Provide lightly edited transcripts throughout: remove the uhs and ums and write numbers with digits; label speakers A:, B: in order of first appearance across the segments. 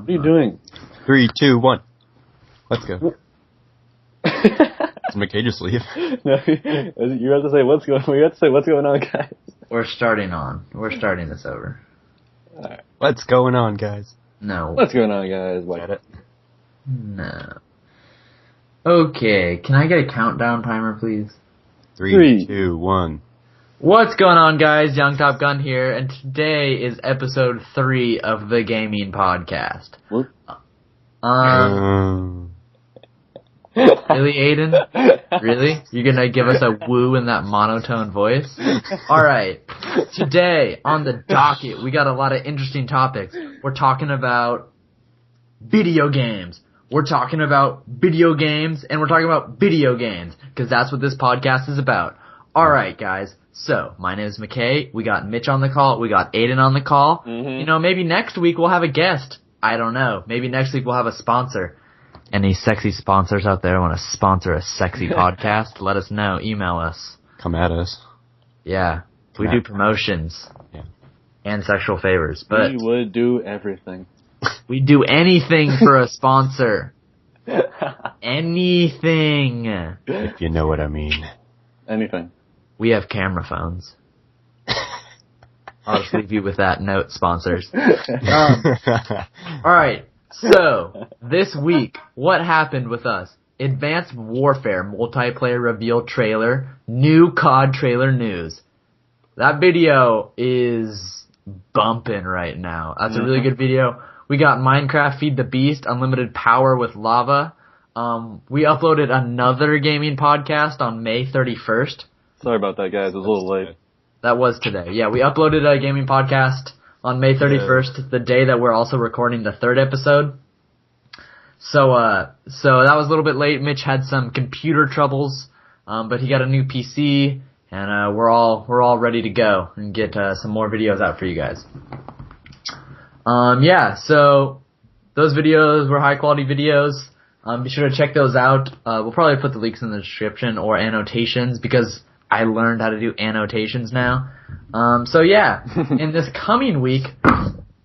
A: What are you doing?
B: 3, 2, 1. Let's go. McKay just leave.
A: No, you have to say what's going on. You have to say what's going on, guys.
C: We're starting this over.
A: Alright.
B: What's going on, guys?
C: No.
A: What's going on, guys?
B: Get it?
C: No. Okay, can I get a countdown timer, please?
B: 3, 2, 1.
C: What's going on, guys? Young Top Gun here, and today is episode 3 of the Gaming Podcast.
A: Whoop.
C: Really, Aiden? Really? You're gonna give us a woo in that monotone voice? Alright. Today, on the docket, we got a lot of interesting topics. We're talking about video games. We're talking about video games, and we're talking about video games, because that's what this podcast is about. Alright, guys. So, my name is McKay. We got Mitch on the call. We got Aiden on the call.
A: Mm-hmm.
C: You know, maybe next week we'll have a guest. I don't know. Maybe next week we'll have a sponsor. Any sexy sponsors out there want to sponsor a sexy podcast? Let us know. Email us.
B: Come at us.
C: Yeah. We do promotions.
B: Yeah.
C: And sexual favors. But
A: We would do everything.
C: we do anything for a sponsor. Anything.
B: If you know what I mean.
A: Anything.
C: We have camera phones. I'll just leave you with that note, sponsors. Alright, so, this week, what happened with us? Advanced Warfare multiplayer reveal trailer, new COD trailer news. That video is bumping right now. That's a really good video. We got Minecraft Feed the Beast, Unlimited Power with Lava. We uploaded another gaming podcast on May 31st.
A: Sorry about that, guys. It was a little late.
C: That was today. Yeah, we uploaded a gaming podcast on May 31st, the day that we're also recording the third episode. So that was a little bit late. Mitch had some computer troubles, but he got a new PC, and we're all ready to go and get some more videos out for you guys. Yeah, so those videos were high quality videos. Be sure to check those out. We'll probably put the links in the description or annotations because I learned how to do annotations now. So yeah, in this coming week,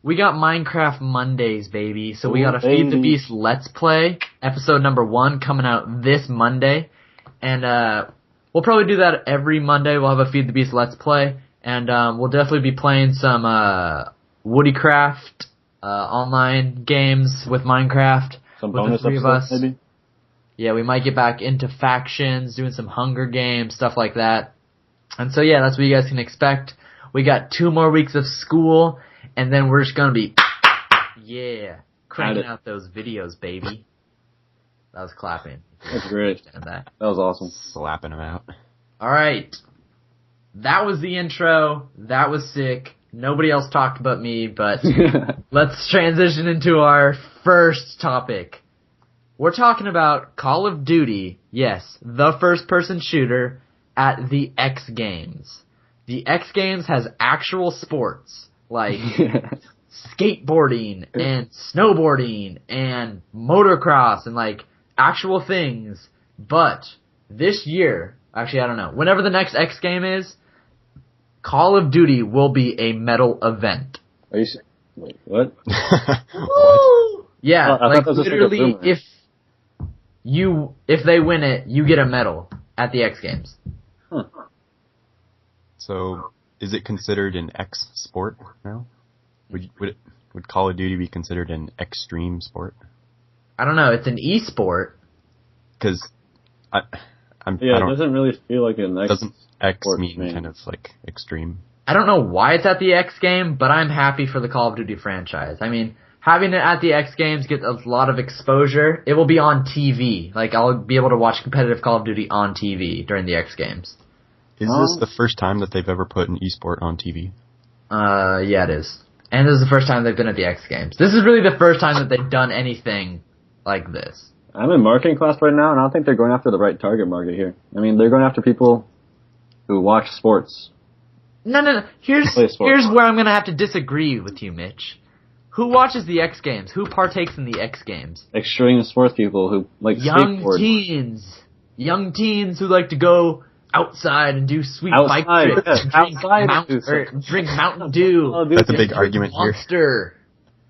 C: we got Minecraft Mondays, baby. So we got a Feed the Beast Let's Play, episode number 1 coming out this Monday. And, we'll probably do that every Monday. We'll have a Feed the Beast Let's Play. And, we'll definitely be playing some, Woodycraft, online games with Minecraft.
A: Some
C: with
A: bonus
C: the three of us.
A: episodes, maybe?
C: Yeah, we might get back into factions, doing some Hunger Games, stuff like that. And so yeah, that's what you guys can expect. We got 2 more weeks of school, and then we're just gonna be, cranking out those videos, baby. That was clapping.
A: That's great.
C: That
A: was awesome.
B: Slapping them out.
C: Alright. That was the intro. That was sick. Nobody else talked but me, but let's transition into our first topic. We're talking about Call of Duty, yes, the first-person shooter at the X Games. The X Games has actual sports, like skateboarding and snowboarding and motocross and, like, actual things. But this year, actually, I don't know, whenever the next X Game is, Call of Duty will be a medal event.
A: Are you wait, what?
B: What?
C: Yeah,
A: I
C: like
A: thought this was
C: literally,
A: like a
C: if they win it, you get a medal at the X Games.
A: Huh.
B: So, is it considered an X sport now? Would Call of Duty be considered an extreme sport?
C: I don't know. It's an e-sport.
B: Because
A: it doesn't really feel like an X.
B: Doesn't X
A: sport
B: mean
A: to me.
B: kind of like extreme?
C: I don't know why it's at the X Game, but I'm happy for the Call of Duty franchise. I mean, having it at the X Games gets a lot of exposure. It will be on TV. Like, I'll be able to watch competitive Call of Duty on TV during the X Games.
B: Is this the first time that they've ever put an esport on TV?
C: Yeah, it is. And this is the first time they've been at the X Games. This is really the first time that they've done anything like this.
A: I'm in marketing class right now, and I don't think they're going after the right target market here. I mean, they're going after people who watch sports.
C: No. Here's
A: Play sports.
C: where I'm gonna have to disagree with you, Mitch. Who watches the X Games? Who partakes in the X Games?
A: Extreme sports people who like skateboard.
C: Young teens who like to go outside and do sweet
A: Outside,
C: bike trips,
A: yes.
C: and
A: Outside and do
C: drink Mountain Dew.
A: Oh, dude,
B: That's a big argument here.
C: Monster.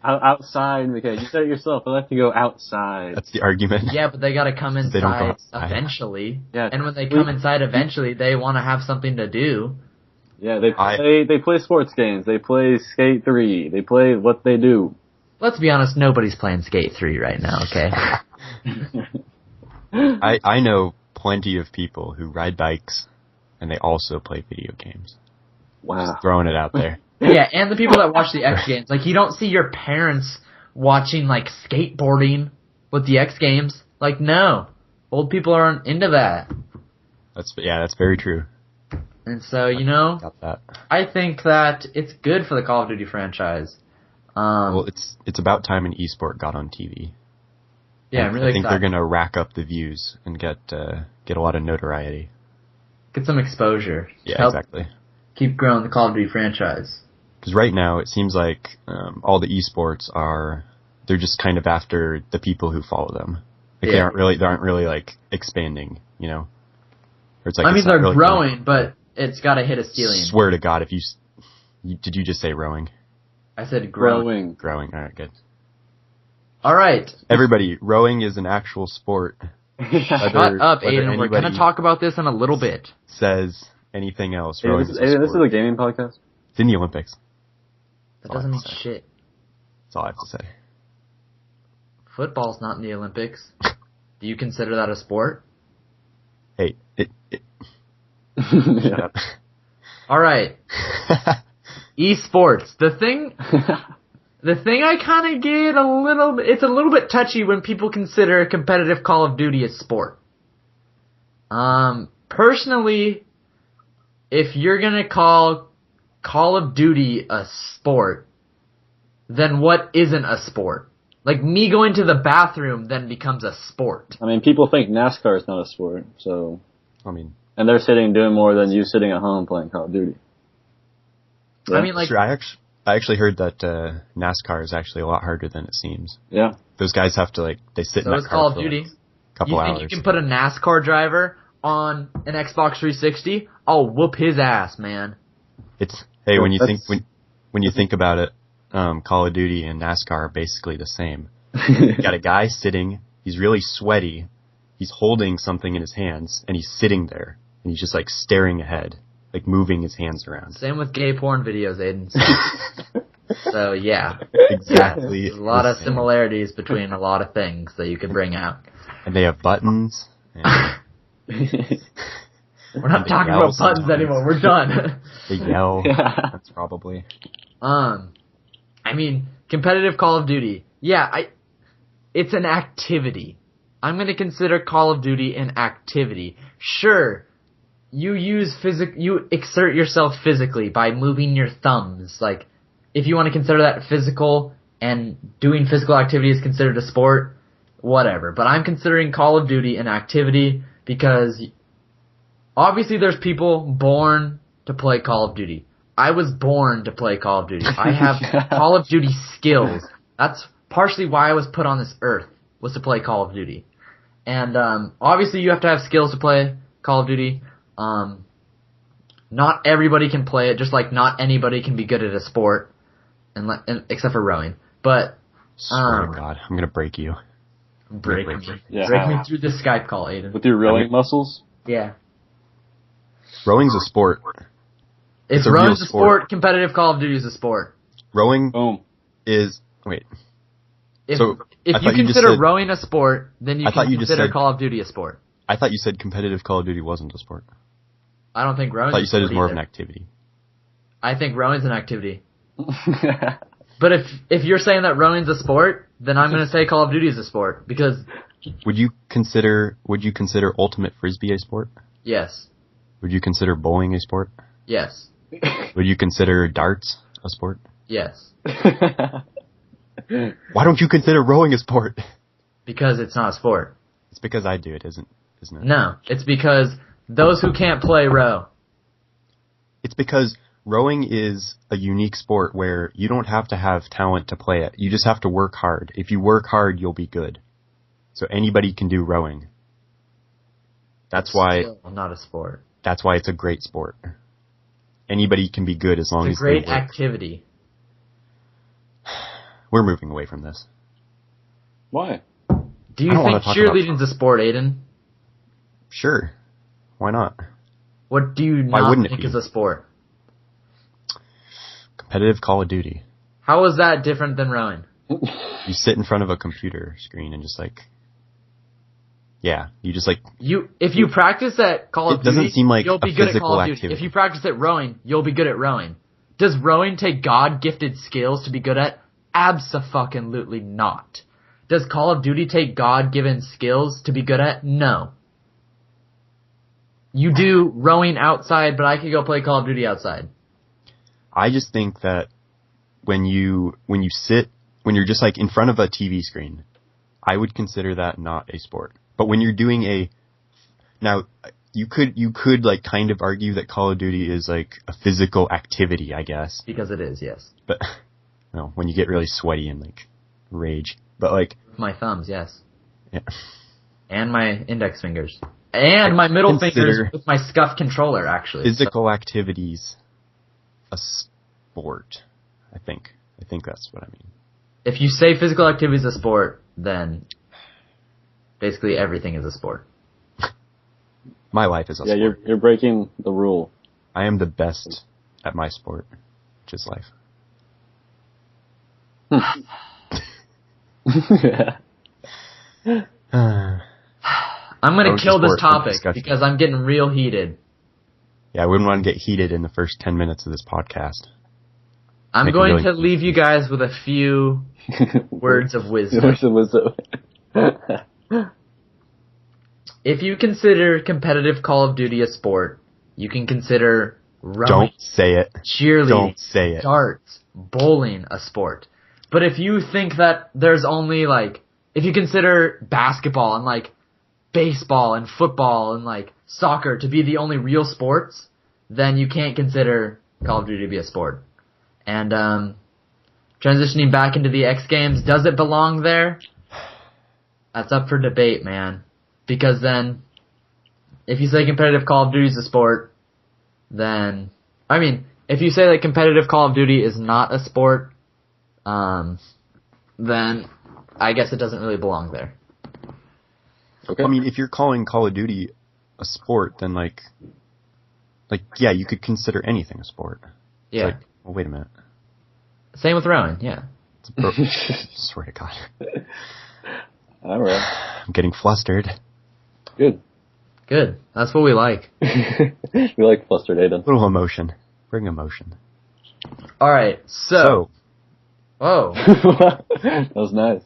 A: Outside, okay. You said it yourself. I like to go outside.
B: That's the argument.
C: Yeah, but they gotta come
B: They don't go
C: inside
B: outside.
C: eventually.
A: Yeah.
C: And when they come inside eventually, they want to have something to do.
A: Yeah, they play sports games. They play Skate 3. They play what they do.
C: Let's be honest, nobody's playing Skate 3 right now, okay?
B: I know plenty of people who ride bikes and they also play video games.
A: Wow.
B: Just throwing it out there.
C: Yeah, and the people that watch the X Games. Like, you don't see your parents watching, like, skateboarding with the X Games. Like, no. Old people aren't into that.
B: That's very true.
C: And so, you know,
B: Got that.
C: I think that it's good for the Call of Duty franchise.
B: Well, it's about time an esport got on TV.
C: Yeah, I'm really
B: I think
C: excited.
B: they're gonna rack up the views and get a lot of notoriety.
C: Get some exposure.
B: Yeah,
C: Help
B: exactly.
C: keep growing the Call of Duty franchise.
B: Because right now it seems like all the esports they're just kind of after the people who follow them. Like
C: Yeah.
B: they aren't really like expanding, you know. Or it's like
C: I mean,
B: it's not
C: they're
B: really
C: growing, but it's got to hit a ceiling.
B: Swear to God, if did you just say rowing?
C: I said growing.
B: Growing. All right, good.
C: All right.
B: Everybody, rowing is an actual sport.
C: Shut up,
B: whether
C: Aiden. We're going to
B: anybody
C: talk about this in a little bit.
B: Says anything else.
A: Hey,
B: Rowing
A: this
B: is a
A: is
B: sport.
A: a gaming podcast.
B: It's in the Olympics.
C: That doesn't mean shit.
B: That's all I have to say.
C: Football's not in the Olympics. Do you consider that a sport?
B: Hey,
A: Yeah.
C: All right. Esports. The thing I kind of get it's a little bit touchy when people consider competitive Call of Duty a sport. Personally, if you're gonna call Call of Duty a sport, then what isn't a sport? Like, me going to the bathroom then becomes a sport.
A: I mean, people think NASCAR is not a sport, so.
B: I mean,
A: And they're sitting doing more than you sitting at home playing Call of Duty. Yeah.
C: I mean, like,
B: sure, I actually heard that NASCAR is actually a lot harder than it seems.
A: Yeah.
B: Those guys have to they sit
C: so
B: in that
C: is
B: car
C: Call of
B: for
C: Duty.
B: like a couple
C: You
B: hours.
C: think you can put a NASCAR driver on an Xbox 360? I'll whoop his ass, man.
B: Hey, when you
A: That's-
B: when you think about it, Call of Duty and NASCAR are basically the same. You got a guy sitting, he's really sweaty, he's holding something in his hands, and he's sitting there, and he's just like staring ahead, like moving his hands around.
C: Same with gay porn videos, Aiden. So, yeah.
B: Exactly.
C: There's a lot
B: the
C: of
B: same.
C: similarities between a lot of things that you could bring out.
B: And they have buttons. And
C: We're not
B: They
C: talking
B: yell
C: about buttons
B: sometimes.
C: anymore. We're done.
B: they yell.
A: Yeah.
B: That's probably.
C: I mean, competitive Call of Duty. Yeah, it's an activity. I'm going to consider Call of Duty an activity. Sure, you exert yourself physically by moving your thumbs. Like, if you want to consider that physical and doing physical activity is considered a sport, whatever. But I'm considering Call of Duty an activity because obviously there's people born to play Call of Duty. I was born to play Call of Duty. I have Call of Duty skills. That's partially why I was put on this earth, was to play Call of Duty. And obviously you have to have skills to play Call of Duty. Not everybody can play it, just like not anybody can be good at a sport, except for rowing. But
B: Swear to God, I'm gonna break you.
C: break me.
A: Yeah.
C: Break me through this Skype call, Aiden.
A: With your rowing muscles?
C: Yeah.
B: Rowing's a sport.
C: If
B: It's a real
C: rowing's a
B: sport.
C: sport, competitive Call of Duty is a sport.
B: Rowing
A: Boom.
B: is wait.
C: If
B: So, I
C: if
B: thought
C: you
B: you just
C: consider
B: said-
C: rowing a sport, then you
B: I thought
C: can
B: you just
C: consider
B: said-
C: Call of Duty a sport.
B: I thought you said competitive Call of Duty wasn't a sport.
C: I don't think rowing.
B: I thought you said it was more of an activity.
C: I think rowing's an activity. But if you're saying that rowing's a sport, then I'm going to say Call of Duty is a sport because
B: Would you consider ultimate frisbee a sport?
C: yes,
B: Would you consider bowling a sport?
C: yes,
B: Would you consider darts a sport?
C: yes,
B: Why don't you consider rowing a sport?
C: because it's not a sport.
B: It's because I do it, isn't it?
C: No, it's because those who can't play row.
B: It's because rowing is a unique sport where you don't have to have talent to play it. You just have to work hard. If you work hard, you'll be good. So anybody can do rowing. That's why
C: Still not a sport.
B: it's a great sport. Anybody can be good as long
C: It's
B: as
C: a great
B: they work.
C: activity.
B: we're moving away from this.
A: Why?
C: Do you
B: I don't wanna
C: think
B: talk about-
C: cheerleading's a sport, Aiden?
B: Sure. Why not?
C: What do you
B: Why
C: not
B: wouldn't it
C: think
B: be?
C: is a sport?
B: Competitive Call of Duty.
C: How is that different than rowing?
B: You sit in front of a computer screen and just like, yeah, you just like,
C: If you practice at Call of
B: It
C: Duty,
B: doesn't seem like
C: you'll
B: a
C: be good at Call
B: physical
C: of Duty.
B: activity.
C: If you practice at rowing, you'll be good at rowing. Does rowing take God-gifted skills to be good at? Abso-fucking-lutely not. Does Call of Duty take God-given skills to be good at? No. You do rowing outside, but I could go play Call of Duty outside.
B: I just think that when you're just like in front of a TV screen, I would consider that not a sport. But when you're doing now you could like kind of argue that Call of Duty is like a physical activity, I guess.
C: Because it is, yes.
B: But no, when you get really sweaty and like rage. But like,
C: My thumbs, yes.
B: yeah.
C: And my index fingers. And my middle
B: Consider-
C: fingers with my SCUF controller, actually.
B: Physical activities a sport, I think. I think that's what I mean.
C: If you say physical activity is a sport, then basically everything is a sport.
B: My life is a
A: Yeah,
B: sport.
A: you're breaking the rule.
B: I am the best at my sport, which is life.
C: I'm
B: That
C: gonna
B: was
C: kill
B: the
C: this
B: sport for
C: topic
B: discussion.
C: because I'm getting real heated.
B: Yeah, I wouldn't want to get heated in the first 10 minutes of this podcast.
C: I'm
B: Make it
C: going
B: really-
C: to leave you guys with a few words of wisdom.
A: Words of wisdom.
C: If you consider competitive Call of Duty a sport, you can consider rowing,
B: Don't say it.
C: cheerleading,
B: Don't say it.
C: darts, bowling a sport. But if you think that there's only if you consider basketball and baseball and football and soccer to be the only real sports, then you can't consider Call of Duty to be a sport. And transitioning back into the X Games, does it belong there? That's up for debate, man. Because then, if you say competitive Call of Duty is a sport, then, if you say that competitive Call of Duty is not a sport, then I guess it doesn't really belong there.
A: Okay.
B: I mean, if you're calling Call of Duty a sport, then yeah, you could consider anything a sport. It's
C: Yeah.
B: like, well, wait a minute.
C: Same with rowing, yeah.
B: It's swear to God.
A: All right.
B: I'm getting flustered.
A: Good.
C: Good. That's what we like.
A: We like flustered Aiden.
B: Little emotion. Bring emotion.
C: Alright, so. Whoa.
A: That was nice.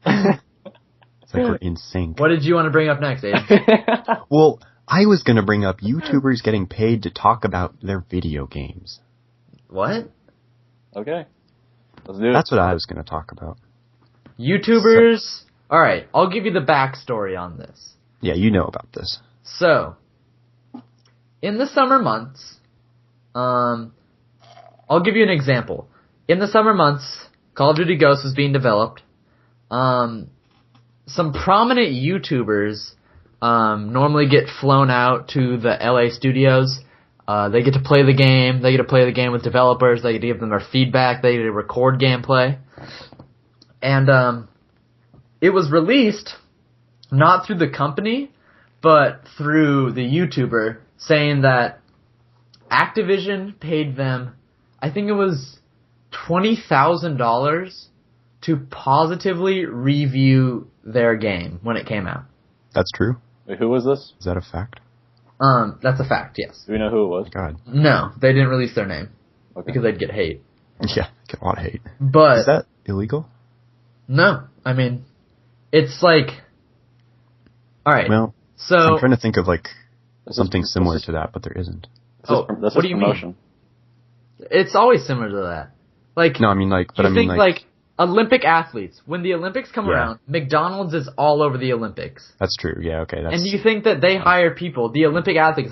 B: It's like we're in sync.
C: What did you want to bring up next, Aiden?
B: Well, I was going to bring up YouTubers getting paid to talk about their video games.
C: What?
A: Okay. Let's do it.
B: That's what I was going to talk about.
C: YouTubers. Alright, I'll give you the backstory on this.
B: Yeah, you know about this.
C: So, in the summer months, I'll give you an example. In the summer months, Call of Duty Ghosts was being developed. Some prominent YouTubers normally get flown out to the LA studios. They get to play the game. They get to play the game with developers. They get to give them their feedback. They get to record gameplay. And it was released not through the company, but through the YouTuber, saying that Activision paid them, I think it was $20,000 to positively review their game when it came out.
B: That's true?
A: Wait, who was this?
B: Is that a fact?
C: That's a fact, yes.
A: Do we know who it was?
B: God.
C: No, they didn't release their name
A: Okay.
C: because they'd get hate.
B: Yeah, get a lot of hate.
C: But
B: Is that illegal?
C: no, it's all right.
B: Well,
C: so
B: I'm trying to think of
A: This is-
B: something
A: this
B: similar
A: is-
B: to that, but there isn't.
A: This is-
C: Oh,
A: this
C: what
A: is
C: do you mean?
A: promotion.
C: it's always similar to that.
B: No, I mean but
C: you
B: I mean
C: think Olympic athletes, when the Olympics come
B: Yeah.
C: around, McDonald's is all over the Olympics.
B: that's true. Yeah, okay. That's
C: And you think that they hire people, the Olympic athletes,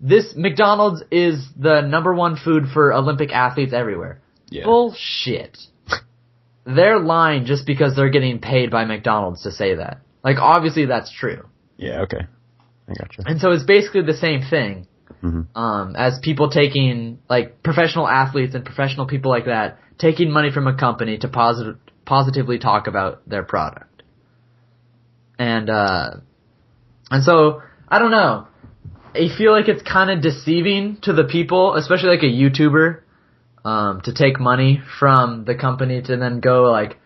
C: this McDonald's is the number one food for Olympic athletes everywhere.
B: yeah.
C: Bullshit. They're lying just because they're getting paid by McDonald's to say that. Obviously that's true.
B: Yeah, okay. I gotcha.
C: And so it's basically the same thing. as people taking, like, professional athletes and professional people like that, taking money from a company to positively talk about their product. And so, I don't know. I feel like it's kind of deceiving to the people, especially like a YouTuber, to take money from the company to then go, like,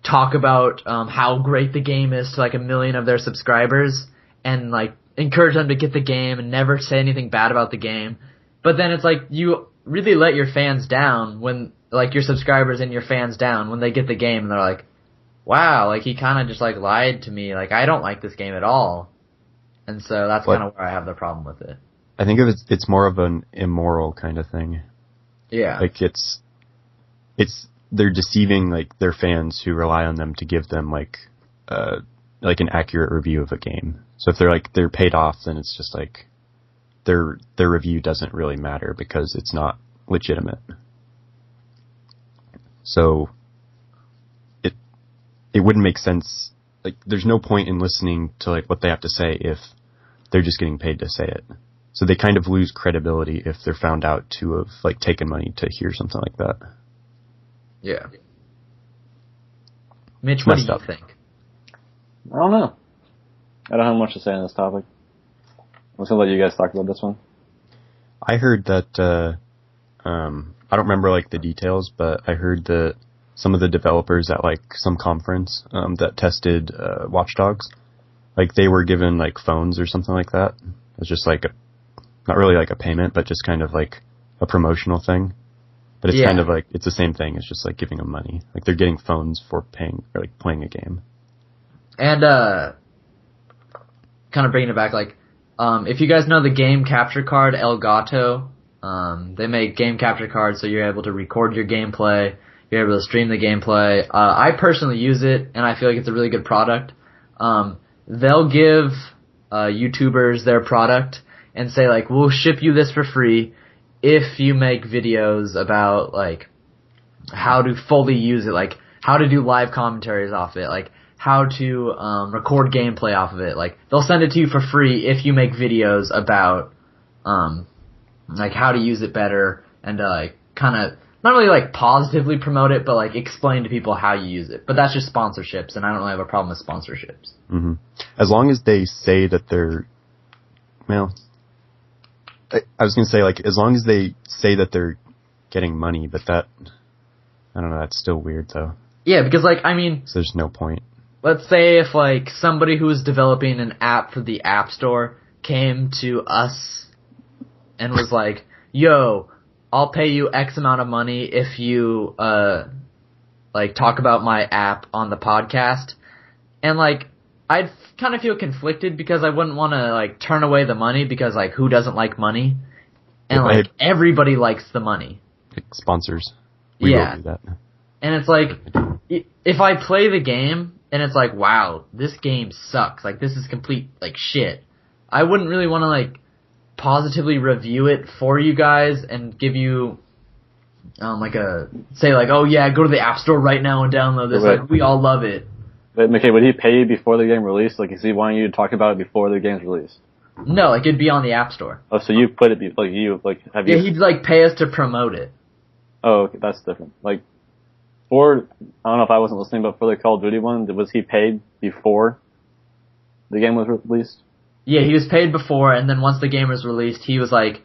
C: talk about how great the game is to, like, 1 million of their subscribers and, like, encourage them to get the game and never say anything bad about the game. But then it's like you really let your fans down when, like, your subscribers and your fans down when they get the game and they're like, wow, like, he kind of just, like, lied to me. Like, I don't like this game at all. And so that's kind of where I have the problem with it.
B: I think it's more of an immoral kind of thing.
C: Yeah.
B: Like, they're deceiving, like, their fans who rely on them to give them, like an accurate review of a game. So if they're paid off, then it's just like their review doesn't really matter because it's not legitimate. So it wouldn't make sense. Like, there's no point in listening to, like, what they have to say if they're just getting paid to say it. So they kind of lose credibility if they're found out to have, like, taken money to hear something like that.
C: Yeah. Mitch, what do you think?
A: I don't know. I don't have much to say on this topic. I'm just gonna let you guys talk about this one.
B: I heard that, I don't remember, like, the details, but I heard that some of the developers at, like, some conference, that tested, Watch Dogs, like, they were given, like, phones or something like that. It was just, like, not really like a payment, but just kind of like a promotional thing. But it's kind of like, it's the same thing. It's just like giving them money. Like, they're getting phones for paying, or like playing a game.
C: And, kind of bringing it back, like, if you guys know the game capture card Elgato, they make game capture cards so you're able to record your gameplay, you're able to stream the gameplay. I personally use it, and I feel like it's a really good product. They'll give YouTubers their product and say, like, we'll ship you this for free if you make videos about, like, how to fully use it, like, how to do live commentaries off it, like, how to record gameplay off of it. Like, they'll send it to you for free if you make videos about, like, how to use it better and, like, kind of, not really, like, positively promote it, but, like, explain to people how you use it. But that's just sponsorships, and I don't really have a problem with sponsorships.
B: Mm-hmm. As long as they say that they're, well, I was going to say, like, as long as they say that they're getting money, but that, I don't know, that's still weird, though.
C: Yeah, because, like, I mean,
B: so there's no point.
C: Let's say if, like, somebody who was developing an app for the App Store came to us and was like, yo, I'll pay you X amount of money if you, like, talk about my app on the podcast. And, like, I'd kind of feel conflicted because I wouldn't want to, like, turn away the money because, like, who doesn't like money? And, like, everybody likes the money.
B: Like, sponsors. We will do that.
C: And it's like, if I play the game and it's like, wow, this game sucks, like, this is complete, like, shit, I wouldn't really want to, like, positively review it for you guys and give you, like, say, like, oh yeah, go to the App Store right now and download this, like, we all love it.
A: But, McKay, would he pay you before the game released? Like, is he wanting you to talk about it before the game's released?
C: No, like, it'd be on the App Store.
A: Oh, so you put it, like, have you...
C: Yeah, he'd, like, pay us to promote it.
A: Oh, okay, that's different. Like, I don't know if I wasn't listening, but for the Call of Duty one, was he paid before the game was released?
C: Yeah, he was paid before, and then once the game was released, he was like,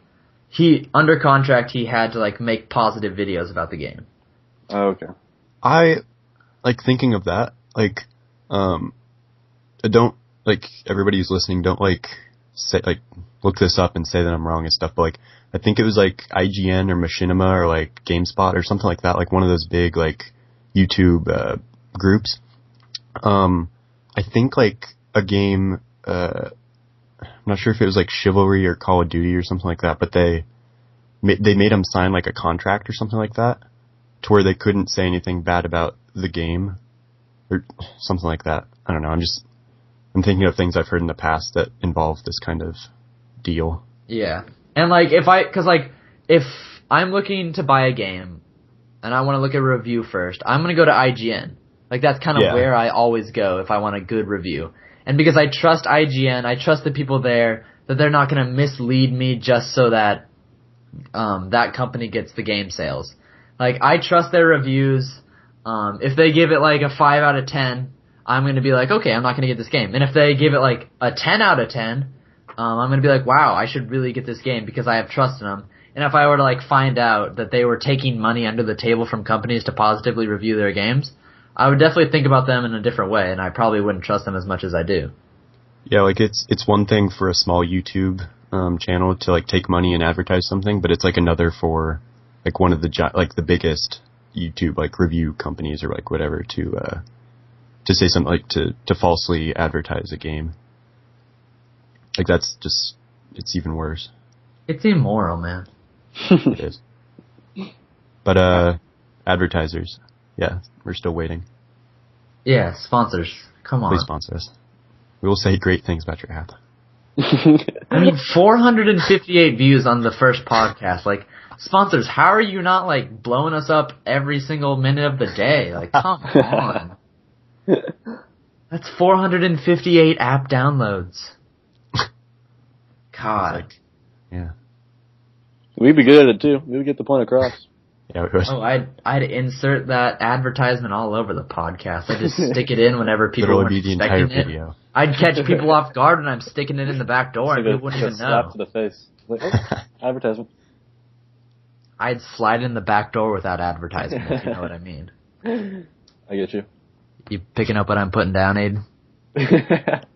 C: under contract, he had to, like, make positive videos about the game.
A: Oh, okay.
B: I, like, thinking of that, like, don't, like, everybody who's listening, don't, like, say, like, look this up and say that I'm wrong and stuff, but, like, I think it was, like, IGN or Machinima or, like, GameSpot or something like that, like, one of those big, like, YouTube, groups. I think, like, a game, I'm not sure if it was, like, Chivalry or Call of Duty or something like that, but they made him sign, like, a contract or something like that, to where they couldn't say anything bad about the game, or something like that. I don't know, I'm thinking of things I've heard in the past that involve this kind of deal.
C: Yeah. And, like, if I'm looking to buy a game, and I want to look at a review first, I'm going to go to IGN. Like, that's kind of where I always go if I want a good review. And because I trust IGN, I trust the people there, that they're not going to mislead me just so that that company gets the game sales. Like, I trust their reviews. If they give it like a 5 out of 10, I'm going to be like, okay, I'm not going to get this game. And if they give it like a 10 out of 10, I'm going to be like, wow, I should really get this game because I have trust in them. And if I were to like find out that they were taking money under the table from companies to positively review their games, I would definitely think about them in a different way, and I probably wouldn't trust them as much as I do.
B: Yeah, like it's one thing for a small YouTube channel to like take money and advertise something, but it's like another for like one of the like the biggest YouTube like review companies or like whatever to say something like to falsely advertise a game. Like that's just, it's even worse.
C: It's immoral, man.
B: It is. But advertisers, yeah, we're still waiting.
C: Yeah, sponsors. Come on.
B: Please sponsor us. We will say great things about your app.
C: I mean, 458 views on the first podcast. Like, sponsors, how are you not, like, blowing us up every single minute of the day? Like, come on. That's 458 app downloads. God.
B: Like, yeah.
A: We'd be good at it, too. We would get the point across.
B: Yeah, it was.
C: Oh, I'd insert that advertisement all over the podcast. I'd just stick it in whenever people
B: Literally
C: weren't
B: be the entire
C: expecting it.
B: video.
C: I'd catch people off guard when I'm sticking it in the back door and
A: Like
C: people wouldn't
A: a
C: even
A: slap
C: know.
A: to the face. Like, oh, advertisement.
C: I'd slide in the back door without advertisement, if you know what I mean.
A: I get you.
C: You picking up what I'm putting down, Aiden?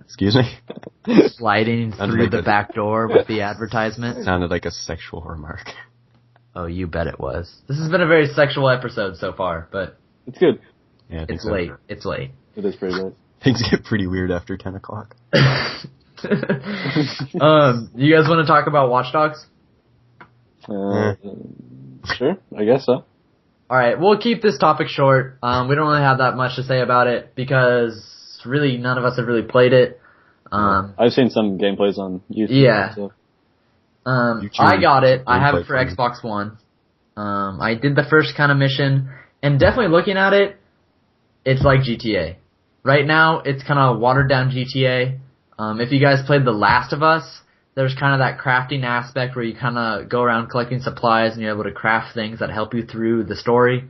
B: Excuse me?
C: Sliding through the back door with the advertisement?
B: Sounded like a sexual remark.
C: Oh, you bet it was. This has been a very sexual episode so far, but
A: It's good.
B: Yeah, I think
C: it's
B: so.
C: late. It's late.
A: It is pretty good.
B: Things get pretty weird after 10 o'clock.
C: You guys want to talk about Watch Dogs?
A: Sure, I guess so.
C: Alright, we'll keep this topic short. We don't really have that much to say about it because really none of us have really played it.
A: I've seen some gameplays on YouTube.
C: Yeah.
A: So.
C: I got it. I have it for
B: gameplay
C: Xbox One. I did the first kind of mission, and definitely looking at it, it's like GTA. Right now, it's kind of watered down GTA. If you guys played The Last of Us, there's kind of that crafting aspect where you kind of go around collecting supplies and you're able to craft things that help you through the story.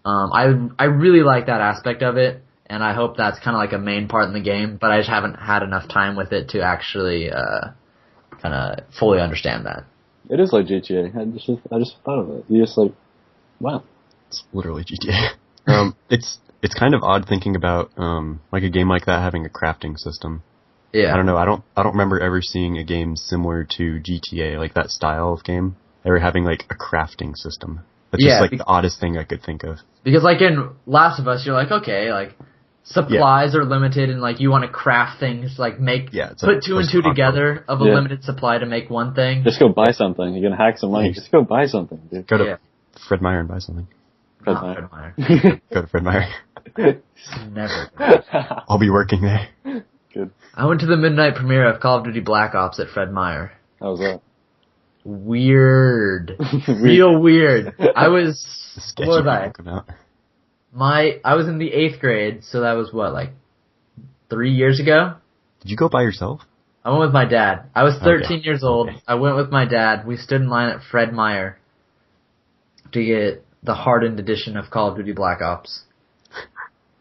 C: I really like that aspect of it, and I hope that's kind of like a main part in the game, but I just haven't had enough time with it to actually kind of fully understand that.
A: It is like GTA. I just thought of it. You just like, wow.
B: It's literally GTA. It's kind of odd thinking about like a game like that having a crafting system.
C: Yeah.
B: I don't know. I don't remember ever seeing a game similar to GTA, like that style of game, ever having like a crafting system. That's just like the oddest thing I could think of.
C: Because like in Last of Us, you're like, okay, like supplies are limited and like you want to craft things, like put two and two together of a limited supply to make one thing.
A: Just go buy something. You're gonna hack some money. Just go buy something, dude.
B: Go to Fred Meyer and buy something.
A: Fred Meyer.
B: Go to Fred Meyer.
C: Never.
B: I'll be working there.
A: Good.
C: I went to the midnight premiere of Call of Duty Black Ops at Fred Meyer.
A: How was that?
C: Weird. Real weird. I was,
B: Sketchy
C: what was I?
B: about.
C: I was in the 8th grade, so that was what, like 3 years ago?
B: Did you go by yourself?
C: I went with my dad. I was 13 years old.
B: Okay.
C: I went with my dad. We stood in line at Fred Meyer to get the hardened edition of Call of Duty Black Ops.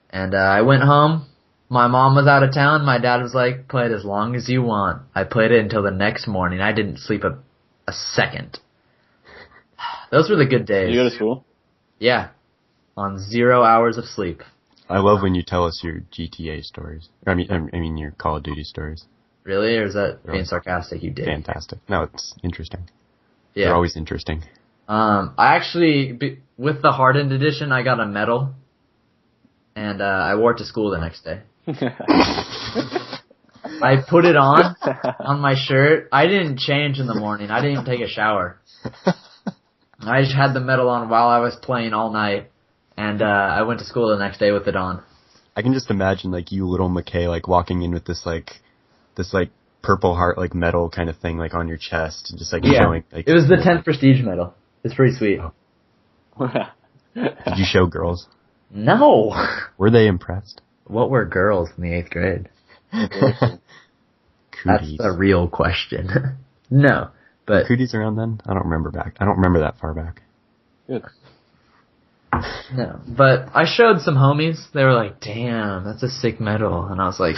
C: And I went home. My mom was out of town. My dad was like, play it as long as you want. I played it until the next morning. I didn't sleep a second. Those were the good days.
A: Did you go to school?
C: Yeah. On 0 hours of sleep.
B: I love when you tell us your GTA stories. I mean your Call of Duty stories.
C: Really? Or is that being sarcastic? You did.
B: Fantastic. No, it's interesting.
C: Yeah.
B: They're always interesting.
C: I actually, with the hardened edition, I got a medal. And I wore it to school the next day. I put it on my shirt. I didn't change in the morning. I didn't even take a shower. I just had the medal on while I was playing all night. And I went to school the next day with it on.
B: I can just imagine like you little McKay like walking in with this Purple Heart like medal kind of thing like on your chest and just like showing like
C: it was the 10th prestige medal. It's pretty sweet.
B: Oh. Did you show girls?
C: No.
B: Were they impressed?
C: What were girls in the 8th grade?
B: Cooties.
C: That's the real question. No, but
B: Cooties around then? I don't remember that far back.
A: Good.
C: no. But I showed some homies. They were like, "Damn, that's a sick medal," and I was like,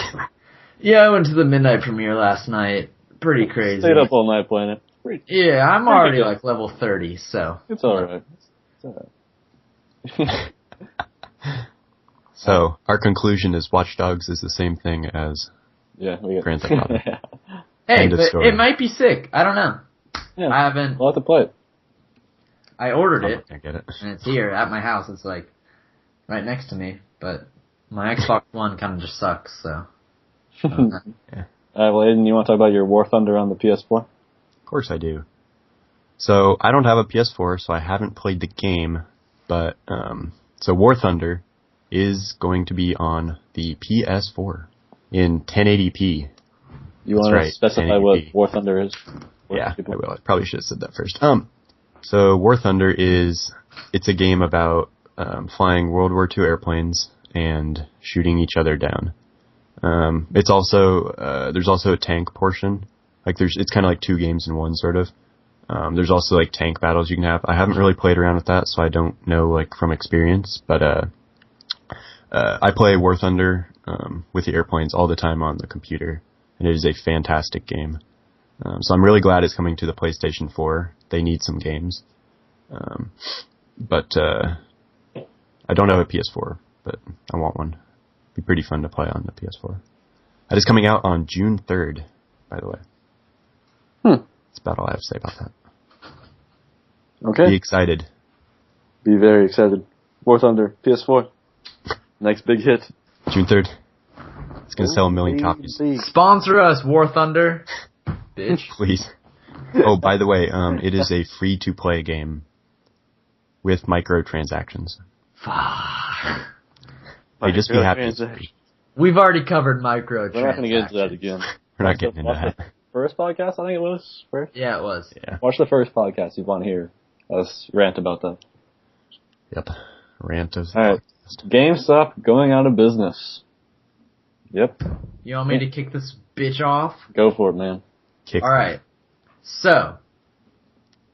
C: "Yeah, I went to the midnight premiere last night. Pretty crazy."
A: Stayed up all night playing it.
C: Yeah, I'm already like level 30, so
A: It's alright. It's alright.
B: So, our conclusion is Watch Dogs is the same thing as
A: Yeah, we get
B: Grand Theft Auto.
C: hey,
B: End of
C: but
B: story.
C: it might be sick. I don't know.
A: Yeah,
C: I haven't.
A: we'll have to play it.
C: I ordered it,
B: I get it.
C: and it's here at my house. It's like right next to me, but my Xbox One kind of just sucks. So.
A: Alright, well, Aiden, you want to talk about your War Thunder on the PS4?
B: Of course I do. So, I don't have a PS4, so I haven't played the game, but, so War Thunder is going to be on the PS4 in 1080p.
A: You want
B: right,
A: to specify
B: 1080p.
A: what War Thunder is?
B: Yeah, I will. I probably should have said that first. So War Thunder it's a game about, flying World War II airplanes and shooting each other down. It's also, there's also a tank portion. Like it's kind of like two games in one, sort of. There's also like tank battles you can have. I haven't really played around with that, so I don't know like from experience, but, I play War Thunder, with the airplanes all the time on the computer, and it is a fantastic game. So I'm really glad it's coming to the PlayStation 4. They need some games. But I don't have a PS4, but I want one. It'd be pretty fun to play on the PS4. That is coming out on June 3rd, by the way. That's about all I have to say about that.
A: Okay.
B: Be excited.
A: Be very excited. War Thunder, PS4. Next big hit.
B: June 3rd. It's going to sell 1 million copies.
C: Sponsor us, War Thunder. Bitch.
B: Please. Oh, by the way, it is a free-to-play game with microtransactions.
C: Fuck.
B: Hey, just be happy it's free.
C: We've already covered microtransactions.
A: We're not going to get into that again.
B: We're not getting into that.
A: First podcast, I think it was. First.
C: Yeah, it was.
B: Yeah.
A: Watch the first podcast if you want to hear us rant about that.
B: Yep. Rant of the
A: Alright. GameStop going out of business. Yep.
C: You want me to kick this bitch off?
A: Go for it, man.
B: kick.
C: Alright. So,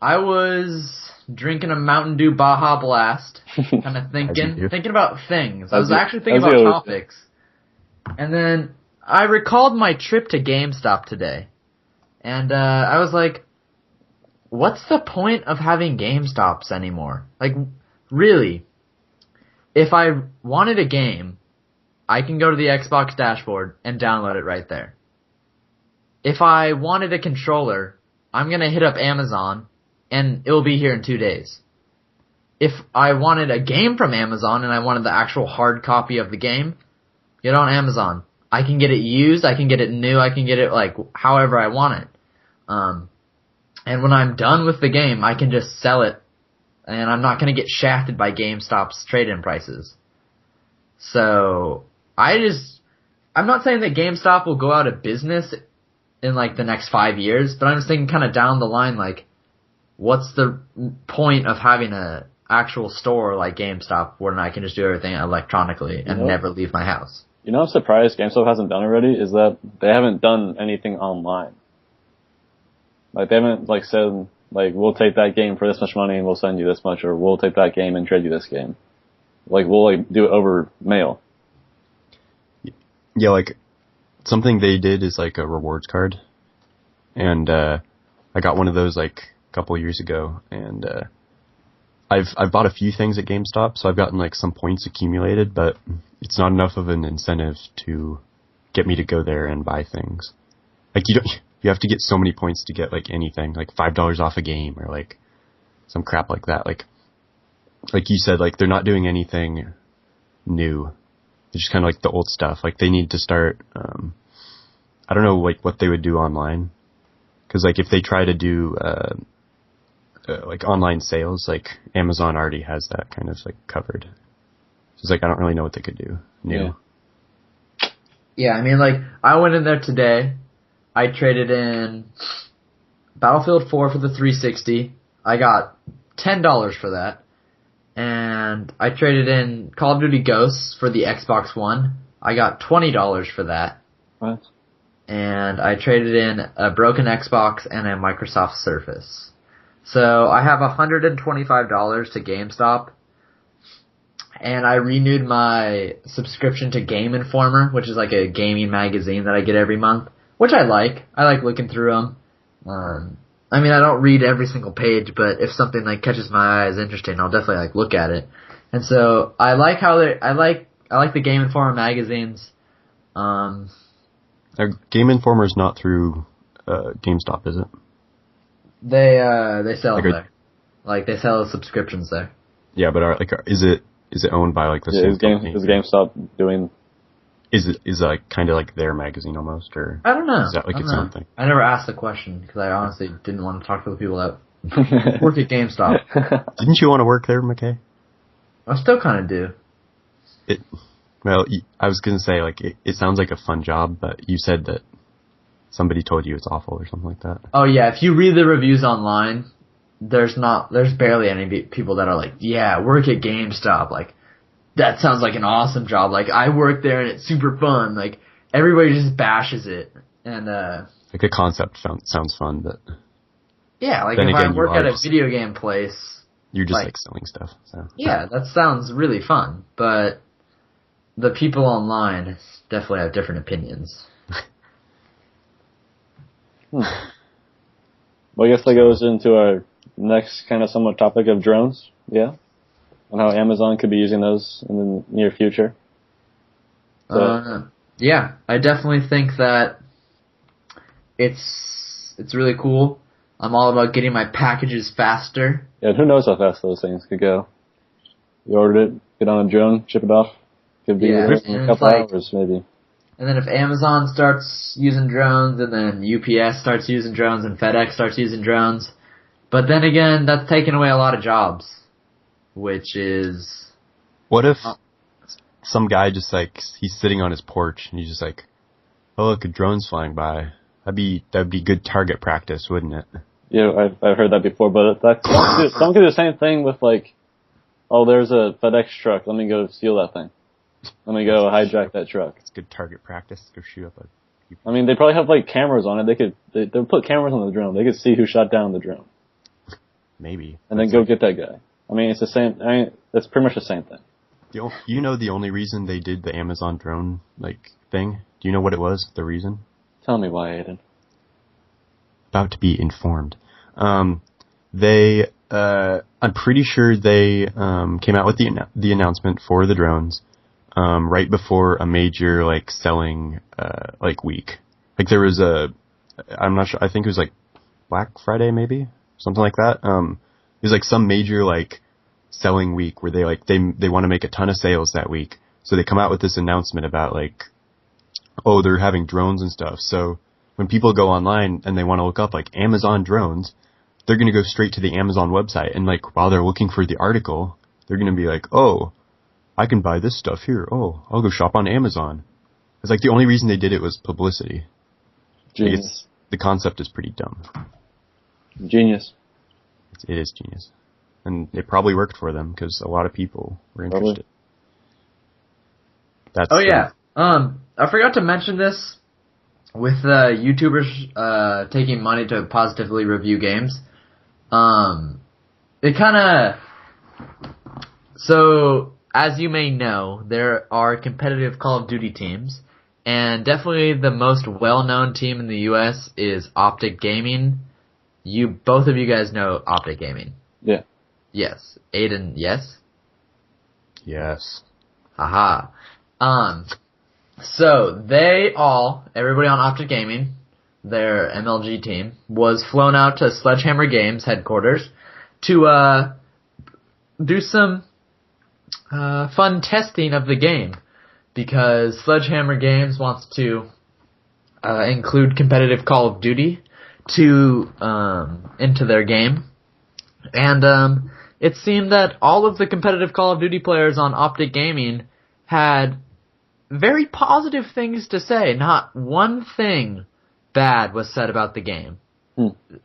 C: I was drinking a Mountain Dew Baja Blast, kind of thinking about things. I was actually thinking about topics. And then I recalled my trip to GameStop today. And I was like, what's the point of having GameStops anymore? Like, really? If I wanted a game, I can go to the Xbox dashboard and download it right there. If I wanted a controller, I'm gonna hit up Amazon and it will be here in 2 days. If I wanted a game from Amazon and I wanted the actual hard copy of the game, get on Amazon. I can get it used, I can get it new, I can get it like however I want it. And when I'm done with the game, I can just sell it and I'm not gonna get shafted by GameStop's trade-in prices. So, I'm not saying that GameStop will go out of business in like the next 5 years, but I'm just thinking kind of down the line, like, what's the point of having a actual store like GameStop where I can just do everything electronically and never leave my house?
A: You know, I'm surprised GameStop hasn't done already is that they haven't done anything online. Like, they haven't, like, said, like, we'll take that game for this much money and we'll send you this much, or we'll take that game and trade you this game. Like, we'll, like, do it over mail.
B: Yeah, like, something they did is like a rewards card. And, I got one of those like a couple years ago, and, I've bought a few things at GameStop, so I've gotten like some points accumulated, but it's not enough of an incentive to get me to go there and buy things. Like, you have to get so many points to get like anything, like $5 off a game or like some crap like that. Like you said, like they're not doing anything new. They're just kind of like the old stuff. Like they need to start, I don't know like what they would do online. Cause like if they try to do, like online sales, like Amazon already has that kind of like covered. So it's like, I don't really know what they could do new.
C: Yeah, I mean like, I went in there today. I traded in Battlefield 4 for the 360. I got $10 for that. And I traded in Call of Duty Ghosts for the Xbox One. I got $20 for that.
A: What?
C: and I traded in a broken Xbox and a Microsoft Surface. So I have $125 to GameStop, and I renewed my subscription to Game Informer, which is like a gaming magazine that I get every month, which I like. I like looking through them. I mean, I don't read every single page, but if something like catches my eye as interesting, I'll definitely like look at it. And so I like how I like the Game Informer magazines.
B: Now, Game Informer is not through GameStop, is it?
C: They sell them there. Like they sell subscriptions there.
B: Yeah, but is it owned by like the same company?
A: Is GameStop doing?
B: Is it like kind of like their magazine almost, or
C: I don't know.
B: Is that like its own thing?
C: I never asked the question because I honestly didn't want to talk to the people that work at GameStop.
B: Didn't you want to work there, McKay?
C: I still kind of do.
B: Well, I was gonna say like it sounds like a fun job, but you said that somebody told you it's awful or something like that.
C: Oh yeah, if you read the reviews online, there's barely any people that are like, yeah, work at GameStop, like. That sounds like an awesome job. Like, I work there and it's super fun. Like, everybody just bashes it. And,
B: like, the concept sounds fun, but.
C: Yeah, like, if I work at a video game place.
B: You're just, like selling stuff, so.
C: Yeah, that sounds really fun. But, the people online definitely have different opinions.
A: Well, I guess that goes into our next kind of somewhat topic of drones. Yeah? And how Amazon could be using those in the near future. So.
C: Yeah, I definitely think that it's really cool. I'm all about getting my packages faster.
A: Yeah, and who knows how fast those things could go. You ordered it, get on a drone, ship it off. Could be in a couple hours, maybe.
C: And then if Amazon starts using drones, and then UPS starts using drones, and FedEx starts using drones, but then again, that's taking away a lot of jobs. Which is...
B: What if some guy just like, he's sitting on his porch and he's just like, oh look, a drone's flying by. That'd be good target practice, wouldn't it?
A: Yeah, I've heard that before, but some do the same thing with like, oh there's a FedEx truck, let me go steal that thing. Let me go hijack that truck.
B: It's good target practice, go shoot up a...
A: I mean, they probably have like cameras on it, they'll put cameras on the drone, they could see who shot down the drone.
B: Maybe.
A: And then go get that guy. I mean, it's the same. I mean, that's pretty much the same thing.
B: You know the only reason they did the Amazon drone thing? Do you know what it was? The reason?
A: Tell me why, Aiden.
B: About to be informed. I'm pretty sure they came out with the announcement for the drones right before a major selling week. Like there was I'm not sure. I think it was like Black Friday, maybe something like that. There's some major selling week where they want to make a ton of sales that week. So they come out with this announcement about oh, they're having drones and stuff. So when people go online and they want to look up Amazon drones, they're going to go straight to the Amazon website. And while they're looking for the article, they're going to be oh, I can buy this stuff here. Oh, I'll go shop on Amazon. It's the only reason they did it was publicity.
A: Genius.
B: The concept is pretty dumb.
A: Genius.
B: It is genius. And it probably worked for them because a lot of people were interested.
C: Yeah. I forgot to mention this with YouTubers taking money to positively review games. So, as you may know, there are competitive Call of Duty teams, and definitely the most well-known team in the US is Optic Gaming. Both of you guys know Optic Gaming.
A: Yeah.
C: Yes. Aiden, yes?
B: Yes.
C: Haha. So everybody on Optic Gaming, their MLG team, was flown out to Sledgehammer Games headquarters to do some fun testing of the game, because Sledgehammer Games wants to include competitive Call of Duty into their game. And it seemed that all of the competitive Call of Duty players on Optic Gaming had very positive things to say. Not one thing bad was said about the game.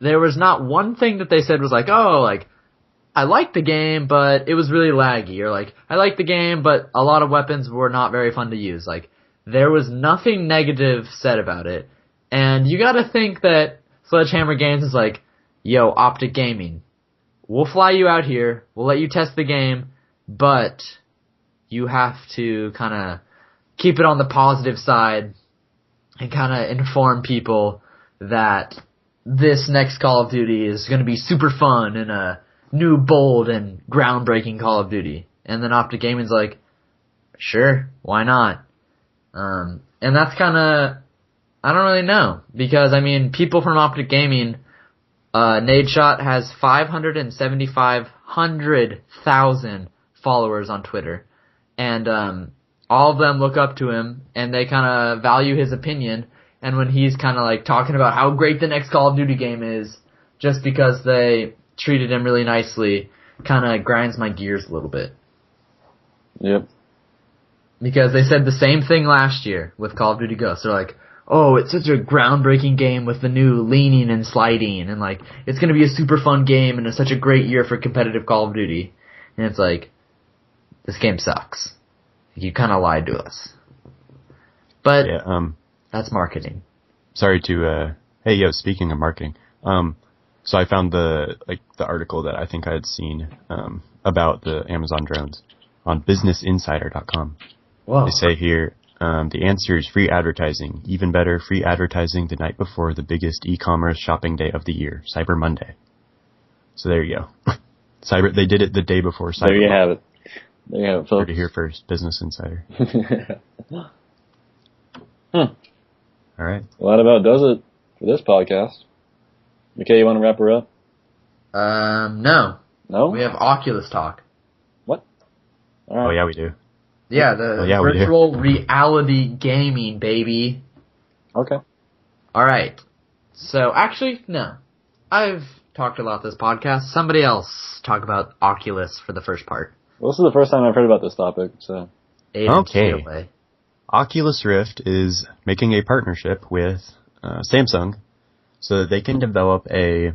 C: There was not one thing that they said was I liked the game, but it was really laggy. Or I liked the game, but a lot of weapons were not very fun to use. There was nothing negative said about it. And you gotta think that Sledgehammer Games is like, yo, Optic Gaming, we'll fly you out here, we'll let you test the game, but you have to kind of keep it on the positive side and kind of inform people that this next Call of Duty is going to be super fun and a new, bold, and groundbreaking Call of Duty. And then Optic Gaming's like, sure, why not? And that's kind of, I don't really know, because, I mean, people from Optic Gaming, Nadeshot has 575,000 followers on Twitter. And all of them look up to him, and they kind of value his opinion. And when he's kind of like talking about how great the next Call of Duty game is, just because they treated him really nicely, kind of grinds my gears a little bit.
A: Yep.
C: Because they said the same thing last year with Call of Duty Ghosts. They're like, oh, it's such a groundbreaking game with the new leaning and sliding, and like, it's going to be a super fun game, and it's such a great year for competitive Call of Duty. And it's like, this game sucks. You kind of lied to us. But
B: Yeah,
C: that's marketing.
B: sorry to, speaking of marketing, so I found the article that I think I had seen, about the Amazon drones on businessinsider.com.
C: Whoa.
B: They say here, the answer is free advertising. Even better, free advertising the night before the biggest e-commerce shopping day of the year, Cyber Monday. So there you go. They did it the day before Cyber
A: There you
B: Monday.
A: have it. There you have it, folks.
B: Heard it here first, Business Insider. All right.
A: Well, that about does it for this podcast. Okay, you want to wrap her up?
C: No.
A: No?
C: We have Oculus talk.
A: What? All
B: Oh
A: right.
B: yeah, we do.
C: Yeah, the
B: we do.
C: virtual reality gaming, baby.
A: Okay.
C: Alright. So, actually, no. I've talked about this podcast. Somebody else talk about Oculus for the first part.
A: Well, this is the first time I've heard about this topic, so.
C: Aiden,
B: Okay.
C: take it away.
B: Oculus Rift is making a partnership with Samsung so that they can develop a,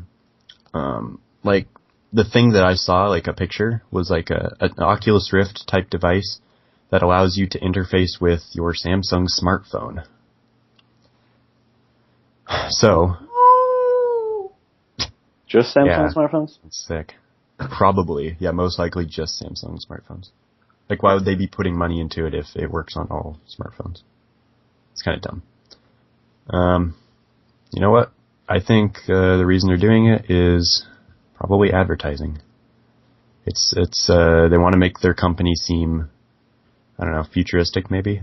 B: the thing that I saw, like a picture, was like an Oculus Rift type device that allows you to interface with your Samsung smartphone. So,
A: Just Samsung
B: Yeah.
A: smartphones?
B: it's sick. Probably, yeah, most likely just Samsung smartphones. Like, why would they be putting money into it if it works on all smartphones? It's kind of dumb. You know what? I think the reason they're doing it is probably advertising. It's they want to make their company seem, I don't know, futuristic maybe.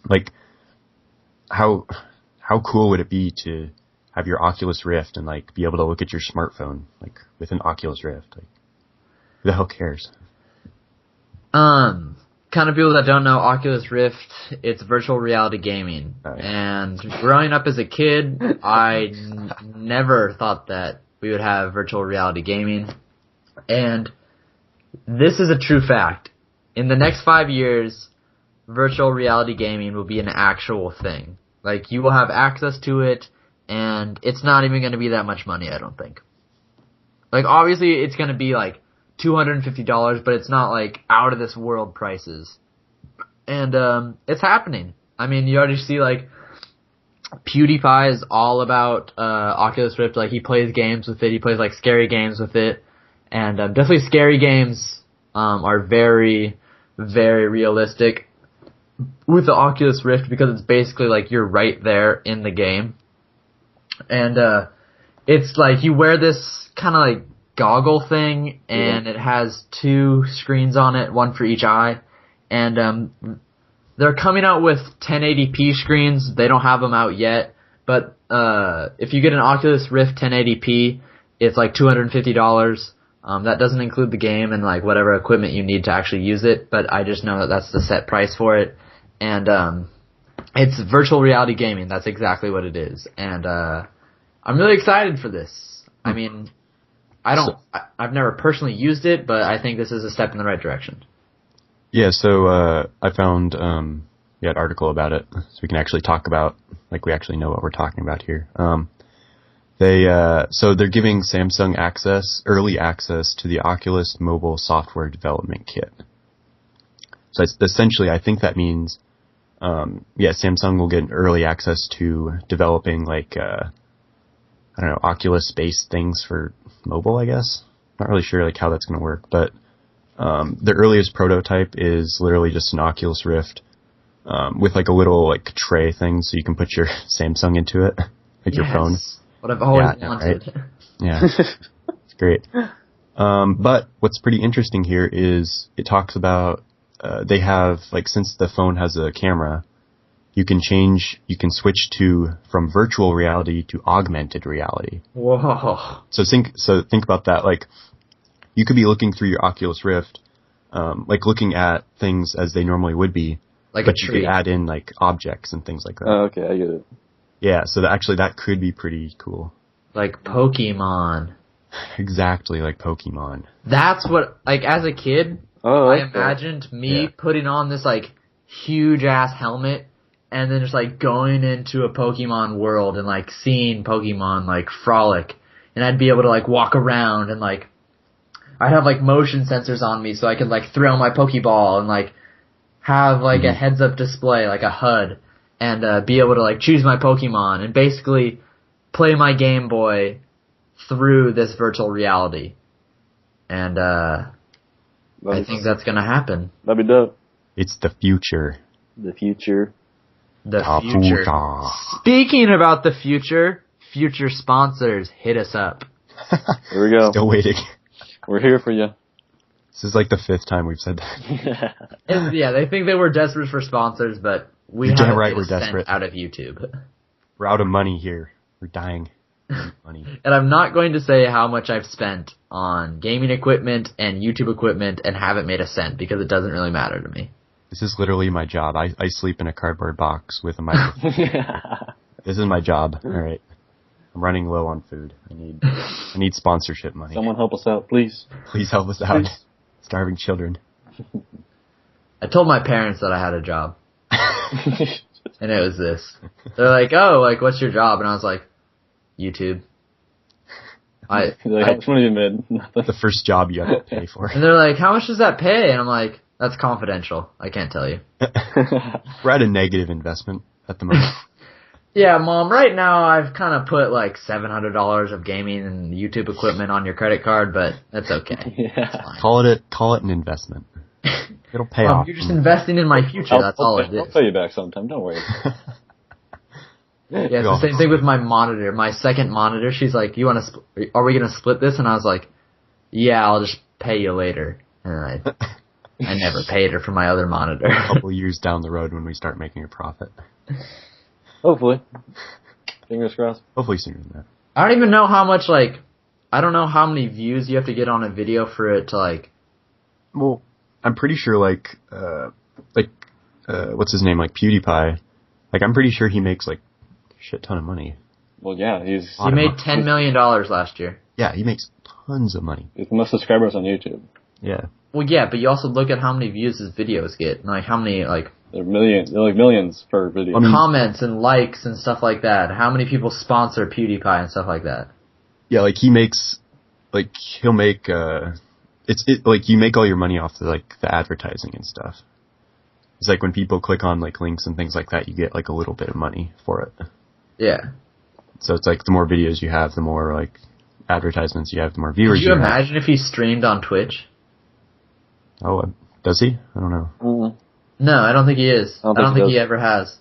B: Like, how cool would it be to have your Oculus Rift and like be able to look at your smartphone like with an Oculus Rift? Like, who the hell cares?
C: Kind of people that don't know Oculus Rift, it's virtual reality gaming.
B: Oh, yeah.
C: And growing up as a kid, I never thought that we would have virtual reality gaming. And this is a true fact. In the next 5 years, virtual reality gaming will be an actual thing. Like, you will have access to it, and it's not even going to be that much money, I don't think. Like, obviously, it's going to be like $250, but it's not like out of this world prices. And it's happening. I mean, you already see like PewDiePie is all about Oculus Rift. Like, he plays games with it. He plays like scary games with it. And definitely scary games are very, very realistic with the Oculus Rift because it's basically like you're right there in the game. And it's like you wear this kind of like goggle thing, and it has 2 screens on it, one for each eye. And they're coming out with 1080p screens. They don't have them out yet, but if you get an Oculus Rift 1080p, it's like $250. That doesn't include the game and like whatever equipment you need to actually use it, but I just know that that's the set price for it. And it's virtual reality gaming. That's exactly what it is. And I'm really excited for this. I mean, I've never personally used it, but I think this is a step in the right direction.
B: Yeah, so I found an article about it, so we can actually talk about, like, we actually know what we're talking about here. They're giving Samsung early access to the Oculus Mobile Software Development Kit. So it's essentially, I think that means yeah, Samsung will get early access to developing like, I don't know, Oculus-based things for mobile, I guess. Not really sure like how that's going to work, but the earliest prototype is literally just an Oculus Rift with like a little like tray thing so you can put your Samsung into it, like your phone.
C: What I've always
B: Yeah,
C: wanted.
B: right? Yeah, it's great. But what's pretty interesting here is it talks about they have like since the phone has a camera, you can switch from virtual reality to augmented reality.
C: Whoa.
B: So think about that. Like you could be looking through your Oculus Rift, like looking at things as they normally would be,
C: Like
B: but
C: a
B: you
C: tree.
B: could add in like objects and things like that.
A: Oh, okay, I get it.
B: Yeah, so that could be pretty cool.
C: Like Pokemon.
B: Exactly like Pokemon.
C: That's what, like, as a kid,
A: Oh,
C: I
A: okay.
C: imagined me
B: Yeah.
C: putting on this, like, huge-ass helmet and then just, like, going into a Pokemon world and, like, seeing Pokemon, like, frolic. And I'd be able to, like, walk around and, like, I'd have, like, motion sensors on me so I could, like, throw my Pokeball and, like, have, like, a heads-up display, like a HUD, and be able to, like, choose my Pokemon and basically play my Game Boy through this virtual reality. And, I think that's gonna happen.
A: That'd be dope.
B: It's the future.
A: The future.
C: The future. Speaking about the future sponsors, hit us up.
A: Here we go.
B: Still waiting.
A: We're here for you.
B: This is like the 5th time we've said that.
C: And, yeah, they think they were desperate for sponsors, but we
B: You're
C: haven't
B: damn right
C: made a
B: we're
C: cent
B: desperate.
C: out of YouTube.
B: We're out of money here. We're dying. We need money.
C: And I'm not going to say how much I've spent on gaming equipment and YouTube equipment and haven't made a cent because it doesn't really matter to me.
B: This is literally my job. I sleep in a cardboard box with a microphone. This is my job. All right. I'm running low on food. I need sponsorship money.
A: Someone help us out, please.
B: Please help us out. Starving children.
C: I told my parents that I had a job. And it was this. They're like, oh, like, what's your job? And I was like, YouTube.
A: Like, how much money you made? Nothing.
B: The first job you have to pay for.
C: And they're like, how much does that pay? And I'm like, that's confidential. I can't tell you.
B: We're at a negative investment at the moment.
C: Yeah, Mom, right now I've kind of put like $700 of gaming and YouTube equipment on your credit card, but that's okay.
A: Yeah.
B: Call it an investment. It'll pay
C: Mom,
B: off.
C: you're just investing in my future. That's all it
A: I'll
C: is.
A: pay you back sometime. Don't worry.
C: Yeah, it's the same thing with my monitor. My second monitor, she's like, are we going to split this? And I was like, yeah, I'll just pay you later. And I never paid her for my other monitor.
B: A couple years down the road when we start making a profit.
A: Hopefully. Fingers crossed.
B: Hopefully sooner than that.
C: I don't even know how much, like, I don't know how many views you have to get on a video for it to, like...
B: Well, I'm pretty sure, what's his name, like PewDiePie, like, I'm pretty sure he makes, like, a shit ton of money.
A: Well, yeah, he's
C: He made $10 million last year.
B: Yeah, he makes tons of money.
A: the most subscribers on YouTube.
B: Yeah.
C: Well, yeah, but you also look at how many views his videos get, and, like, how many, like...
A: They're like millions per video.
B: I mean-
C: comments and likes and stuff like that. How many people sponsor PewDiePie and stuff like that?
B: Yeah, like, he makes, like, he'll make, like, you make all your money off the advertising and stuff. It's like when people click on, like, links and things like that, you get, like, a little bit of money for it.
C: Yeah.
B: So it's like the more videos you have, the more, like, advertisements you have, the more viewers
C: Could you
B: have.
C: imagine if he streamed on Twitch?
B: Oh, does he? I don't know.
A: Mm-hmm.
C: No, I don't think he is. I don't think
A: he
C: he
A: does.
C: ever has.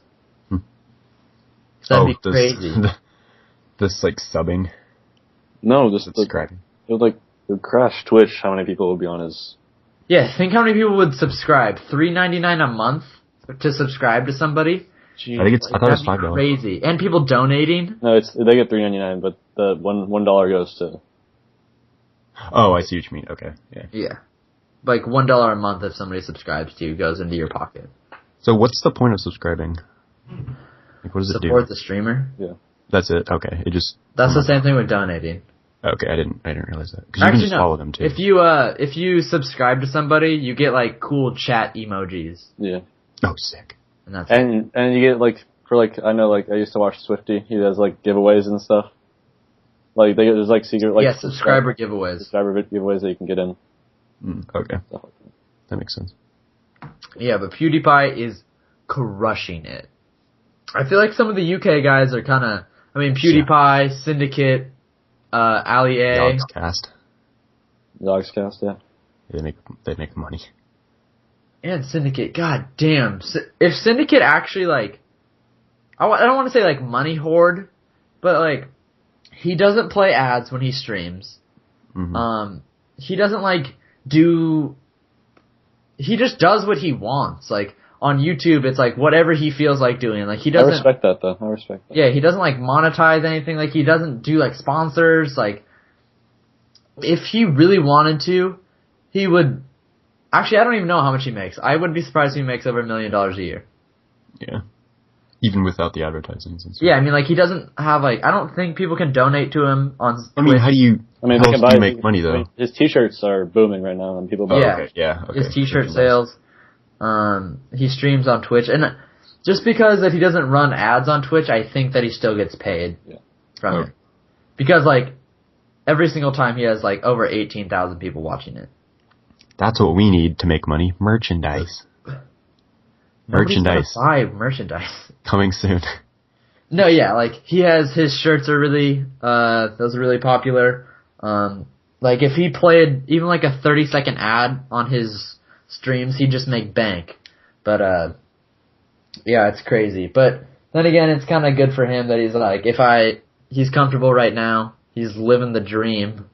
C: That'd be crazy.
B: This, like, subbing,
A: No, just
B: subscribing.
A: it would crash Twitch. How many people would be on his?
C: Yeah, think how many people would subscribe. $3.99 a month to subscribe to somebody?
A: Jeez.
B: I think I thought it was
C: That'd be
B: $5.
C: crazy. And people donating.
A: No, they get $3.99, but the $1 goes to.
B: Oh, I see what you mean. Okay, yeah.
C: Yeah. Like $1 a month if somebody subscribes to you goes into your pocket.
B: So what's the point of subscribing? Like, what does it do?
C: Support the streamer.
B: That's it. Okay, it just.
C: That's the same thing with donating.
B: Okay, I didn't realize that. Because you can just follow them too.
C: If you subscribe to somebody, you get like cool chat emojis.
A: Yeah.
B: Oh, sick.
C: And that's it.
A: And you get like I know like I used to watch Swifty. He does like giveaways and stuff. Like there's like secret like
C: subscriber giveaways.
A: subscriber giveaways that you can get in.
B: Okay,
A: Stuff like that.
B: that makes sense.
C: Yeah, but PewDiePie is crushing it. I feel like some of the UK guys are kind of, I mean, PewDiePie, Syndicate, Ali A.
B: Yogscast.
A: Yogscast, yeah.
B: They make money.
C: And Syndicate, god damn. If Syndicate actually, like, I don't want to say, like, money hoard, but, like, he doesn't play ads when he streams.
B: Mm-hmm.
C: He doesn't, like, he just does what he wants. Like, on YouTube, it's like whatever he feels like doing. Like, he doesn't.
A: I respect that, though. I respect that.
C: Yeah, he doesn't, like, monetize anything. Like, he doesn't do, like, sponsors. Like, if he really wanted to, he would. Actually, I don't even know how much he makes. I wouldn't be surprised if he makes over $1 million a year.
B: Yeah. Even without the advertisements and stuff.
C: Yeah, I mean, like, he doesn't have, like, I don't think people can donate to him on Twitch.
B: I mean, how do you
A: they
B: how
A: can
B: else
A: buy
B: do you make money, though?
A: I mean, his t-shirts are booming right now, and people buy them.
B: Okay.
C: His t-shirt sales. He streams on Twitch. And just because that he doesn't run ads on Twitch, I think that he still gets paid from it. Because, like, every single time he has, like, over 18,000 people watching it.
B: That's what we need to make money. Merchandise.
C: Nobody's gonna buy merchandise.
B: Coming soon.
C: No, yeah, like, his shirts are really, those are really popular. Like, if he played even like a 30-second ad on his streams, he'd just make bank. But, yeah, it's crazy. But then again, it's kind of good for him that he's like, he's comfortable right now, he's living the dream.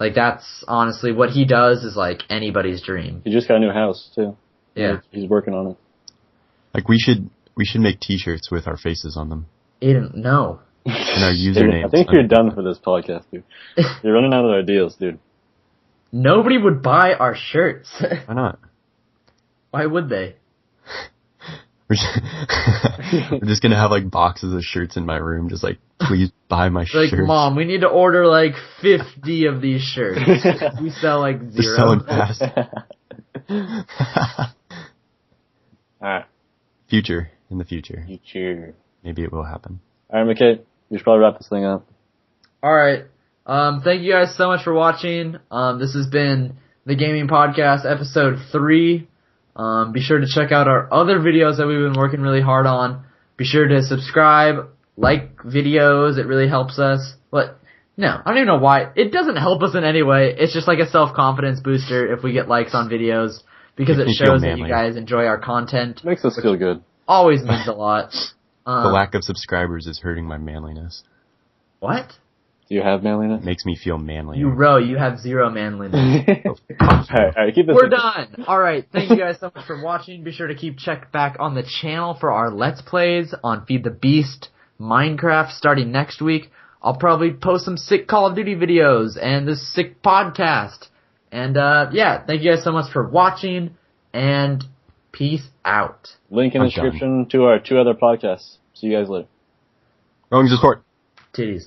C: Like, that's honestly what he does is like anybody's dream.
A: He just got a new house too.
C: Yeah.
A: He's working on it.
B: Like, we should make t-shirts with our faces on them.
C: Aiden, no.
B: And our usernames.
A: I think you're done for this podcast, dude. You're running out of ideas, dude.
C: Nobody would buy our shirts.
B: Why not?
C: Why would they?
B: We're just gonna have like boxes of shirts in my room, just like, please buy my shirts.
C: Like, Mom, we need to order like 50 of these shirts. We sell like 0.
B: They're selling fast.
A: Alright.
B: In the future. Maybe it will happen.
A: Alright, McKay, we should probably wrap this thing up.
C: Alright. Thank you guys so much for watching. This has been the Gaming Podcast, episode 3. Be sure to check out our other videos that we've been working really hard on. Be sure to subscribe, like videos. It really helps us. No, I don't even know why. It doesn't help us in any way. It's just like a self-confidence booster if we get likes on videos, because it shows that you guys enjoy our content.
A: Makes us feel good.
C: Always means a lot.
B: The lack of subscribers is hurting my manliness.
C: What?
A: Do you have manliness?
B: It makes me feel manly.
C: You have 0 manliness.
A: Alright, keep this.
C: We're done. Alright, thank you guys so much for watching. Be sure to keep check back on the channel for our Let's Plays on Feed the Beast, Minecraft starting next week. I'll probably post some sick Call of Duty videos and this sick podcast. And yeah, thank you guys so much for watching, and peace out.
A: Link in the description to our 2 other podcasts. See you guys later.
B: Wrong support.
C: Titties.